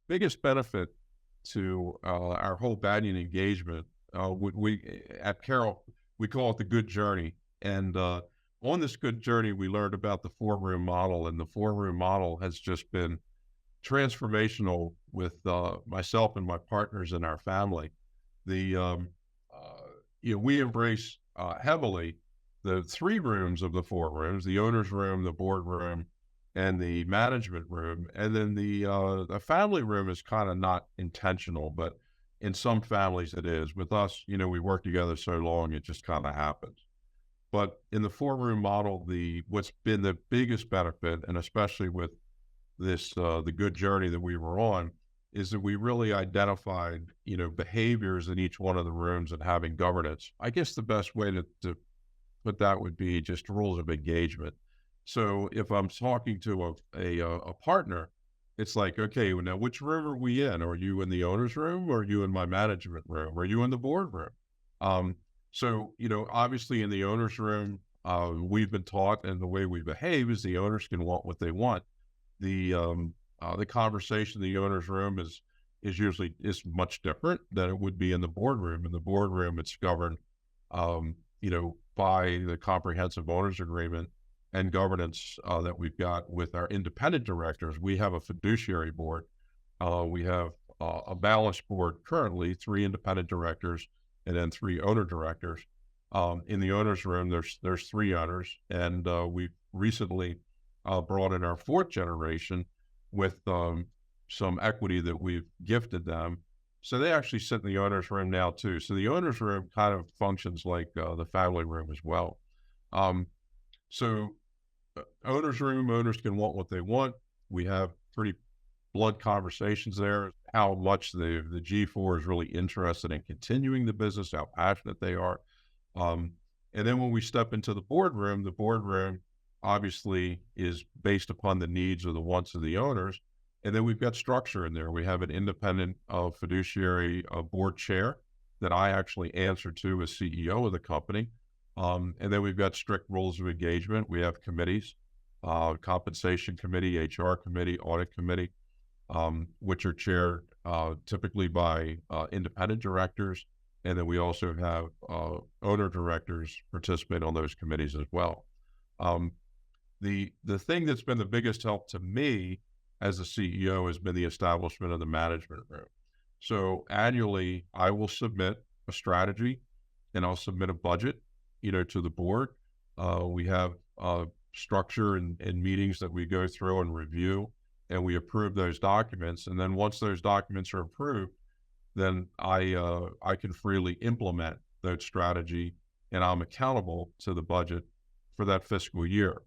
biggest benefit to our whole Banyan engagement, at Carroll, we call it the good journey. And on this good journey, we learned about the four-room model, and the four-room model has just been transformational with myself and my partners and our family. The we embrace heavily the three rooms of the four rooms: the owner's room, the board room, and the management room. And then the family room is kind of not intentional, but in some families it is. With us, we work together so long, it just kind of happens. But in the four room model, the what's been the biggest benefit, and especially with this the good journey that we were on, is that we really identified behaviors in each one of the rooms and having governance. I guess the best way to put that would be just rules of engagement. So if I'm talking to a partner, it's like, okay, well, now which room are we in? Are you in the owner's room, or are you in my management room? Are you in the board room? Um, so obviously in the owner's room, we've been taught, and the way we behave is the owners can want what they want. The conversation in the owner's room is usually is much different than it would be in the boardroom. In the boardroom, it's governed, by the comprehensive owners agreement and governance that we've got with our independent directors. We have a fiduciary board. We have a balanced board currently, three independent directors, and then three owner directors. In the owner's room, there's three owners, and we've recently brought in our fourth generation with some equity that we've gifted them. So they actually sit in the owner's room now too. So the owner's room kind of functions like the family room as well. Um, so owner's room, owners can want what they want. We have pretty blunt conversations there. How much the G4 is really interested in continuing the business, how passionate they are. Um, and then when we step into the boardroom obviously is based upon the needs or the wants of the owners. And then we've got structure in there. We have an independent fiduciary board chair that I actually answer to as CEO of the company. And then we've got strict rules of engagement. We have committees, compensation committee, HR committee, audit committee, which are chaired typically by independent directors. And then we also have owner directors participate on those committees as well. Um, the thing that's been the biggest help to me as a CEO has been the establishment of the management room. So annually, I will submit a strategy and I'll submit a budget, to the board. We have structure and meetings that we go through and review, and we approve those documents. And then once those documents are approved, then I can freely implement that strategy, and I'm accountable to the budget for that fiscal year.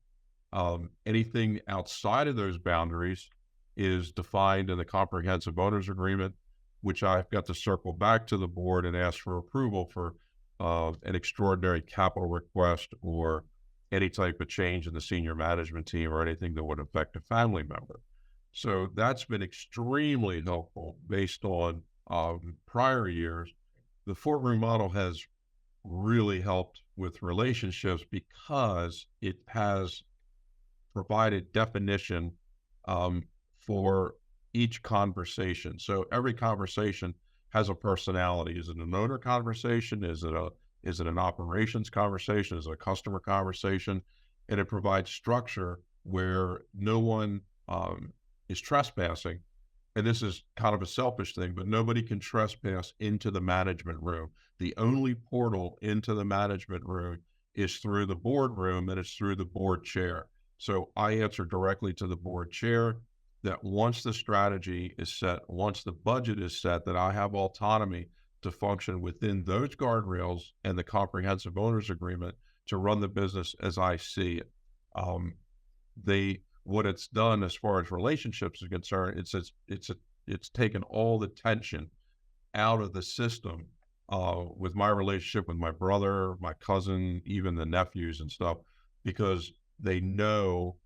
Anything outside of those boundaries is defined in the comprehensive owners agreement, which I've got to circle back to the board and ask for approval for an extraordinary capital request or any type of change in the senior management team or anything that would affect a family member. So that's been extremely helpful based on prior years. The four room model has really helped with relationships because it has provided definition um, for each conversation. So every conversation has a personality. Is it an owner conversation? Is it an operations conversation? Is it a customer conversation? And it provides structure where no one is trespassing. And this is kind of a selfish thing, but nobody can trespass into the management room. The only portal into the management room is through the boardroom, and it's through the board chair. So I answer directly to the board chair that once the strategy is set, once the budget is set, that I have autonomy to function within those guardrails and the comprehensive owners agreement to run the business as I see it. Um, what it's done as far as relationships are concerned, it's taken all the tension out of the system with my relationship with my brother, my cousin, even the nephews and stuff, because they know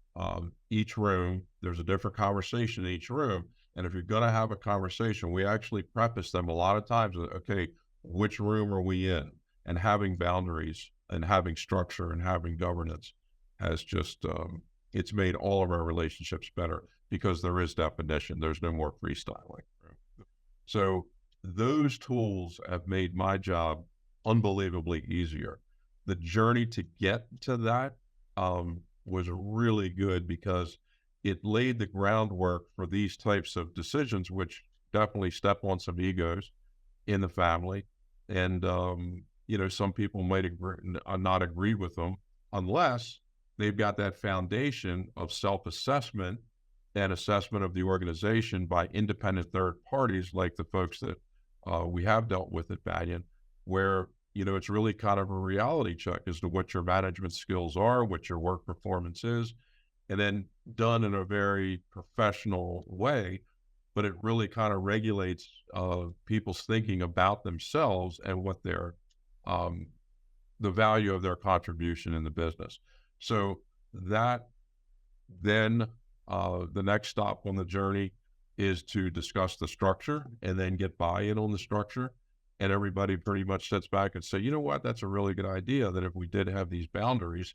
each room, there's a different conversation in each room. And if you're going to have a conversation, we actually preface them a lot of times with, okay, which room are we in? And having boundaries and having structure and having governance has just it's made all of our relationships better because there is definition. There's no more freestyling. So those tools have made my job unbelievably easier. The journey to get to that was really good because it laid the groundwork for these types of decisions, which definitely step on some egos in the family. And, some people might not agree with them unless they've got that foundation of self-assessment and assessment of the organization by independent third parties like the folks that we have dealt with at Banyan, where it's really kind of a reality check as to what your management skills are, what your work performance is, and then done in a very professional way. But it really kind of regulates people's thinking about themselves and what their the value of their contribution in the business. So that then the next stop on the journey is to discuss the structure and then get buy-in on the structure. And everybody pretty much sits back and say, you know what, that's a really good idea that if we did have these boundaries,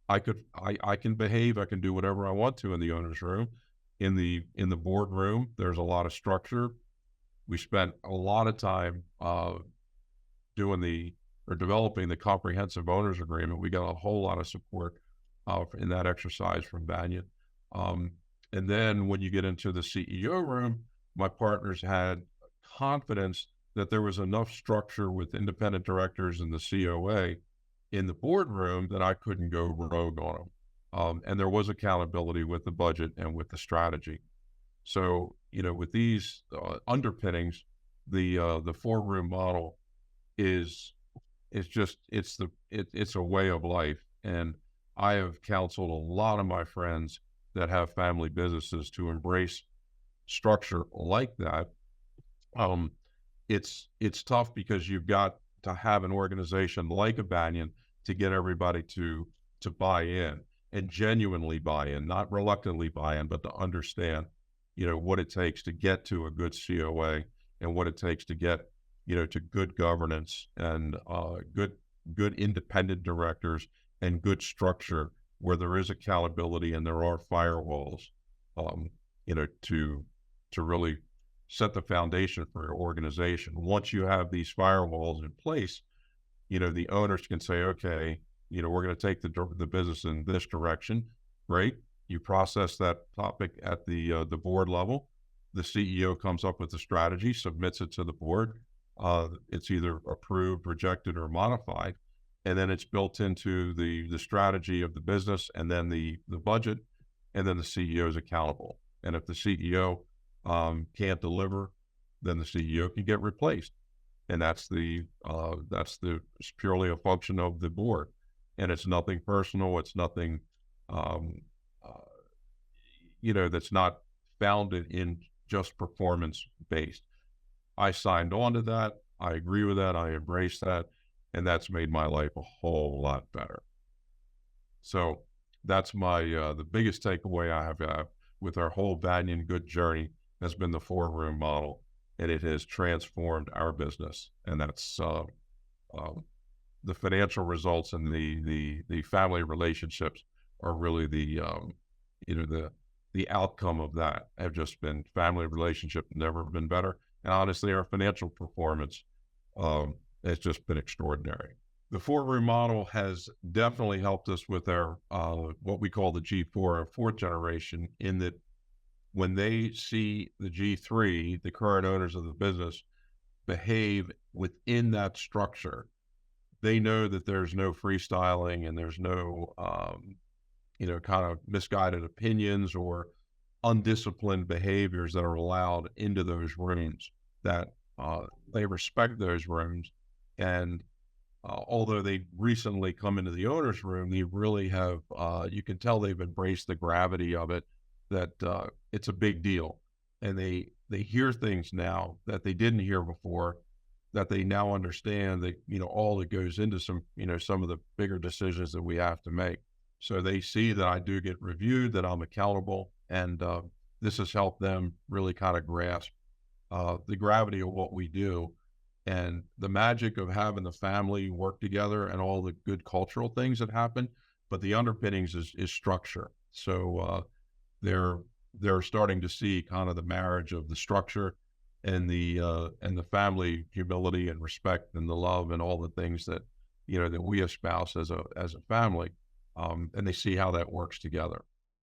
I can behave, I can do whatever I want to in the owner's room. In the boardroom, there's a lot of structure. We spent a lot of time developing the comprehensive owners agreement. We got a whole lot of support in that exercise from Banyan. And then when you get into the CEO room, my partners had confidence that there was enough structure with independent directors and the COA in the boardroom that I couldn't go rogue on them. And there was accountability with the budget and with the strategy. So, with these underpinnings, the 4-room model it's a way of life. And I have counseled a lot of my friends that have family businesses to embrace structure like that. It's tough because you've got to have an organization like a Banyan to get everybody to buy in and genuinely buy in, not reluctantly buy in, but to understand, what it takes to get to a good COA and what it takes to get, to good governance and good independent directors and good structure where there is accountability and there are firewalls, to really set the foundation for your organization. Once you have these firewalls in place, the owners can say, okay, we're going to take the business in this direction. Great. You process that topic at the board level. The CEO comes up with the strategy, submits it to the board. It's either approved, rejected, or modified. And then it's built into the strategy of the business and then the budget, and then the CEO is accountable. And if the CEO can't deliver, then the CEO can get replaced. And that's it's purely a function of the board. And it's nothing personal. It's nothing, that's not founded in just performance based. I signed on to that. I agree with that. I embrace that. And that's made my life a whole lot better. So that's the biggest takeaway I have with our whole Banyan Good journey has been the 4-room model, and it has transformed our business. And that's the financial results and the family relationships are really the outcome of that. Have just been family relationship never been better, and honestly, our financial performance has just been extraordinary. The 4-room model has definitely helped us with our what we call the G4, our 4th generation, in that when they see the G3, the current owners of the business, behave within that structure, they know that there's no freestyling and there's no, kind of misguided opinions or undisciplined behaviors that are allowed into those rooms, that they respect those rooms. And although they recently come into the owner's room, they really have, you can tell they've embraced the gravity of it, that it's a big deal. And they hear things now that they didn't hear before, that they now understand that, all that goes into some of the bigger decisions that we have to make. So they see that I do get reviewed, that I'm accountable, and this has helped them really kind of grasp the gravity of what we do and the magic of having the family work together and all the good cultural things that happen. But the underpinnings is structure. So they're they're starting to see kind of the marriage of the structure and the family humility and respect and the love and all the things that that we espouse as a family, and they see how that works together.